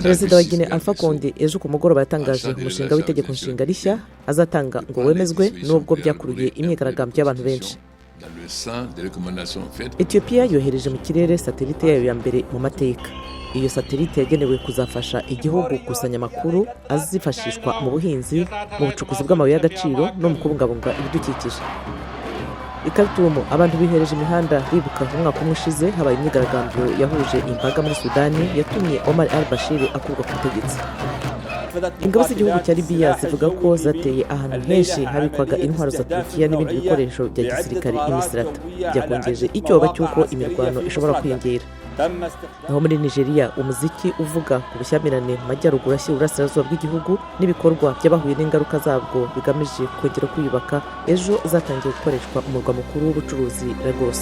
perezida wa Guinea Alpha Condé ejo ku mugoroba yatangaje umushinga w'itegeko nshinga rishya azatanga ngo wemezwe nubwo byakuruye imyigaragambyo y'abantu benshi. Ethiopia yohereje mu kirere satelite yayo ya mbere mu mateka. Iyo satelite yagenewe kuzafasha igihugu gukusanya amakuru azifashishwa mu buhinzi, mu bucukuzi bw'amabuye y'agaciro no mu kubungabunga ibidukikije. I Khartoum abantu bihereje imihanda bibuka umwaka umwe ushize habaye imyigaragambyo yahuje imbaga muri Sudani yatumye Omar al-Bashir akurwa ku butegetsi. Ingabo z'igihugu cya Libya zivuga ko zateye ahantu henshi habikwaga intwaro za Turukiya n'ibindi bikoresho bya gisirikare i Misrata, byakongeje icyoba cy'uko imirwano ishobora kwiyongera. Naho muri Nigeria umuziki uvuga ku bushyamirane mu majyaruguru ashyira uburasirazuba bw'igihugu n'ibikorwa by'abahuye n'ingaruka zabwo bigamije kongera kwiyubaka ejo zatangiye gukoreshwa mu murwa mukuru w'ubucuruzi Lagos.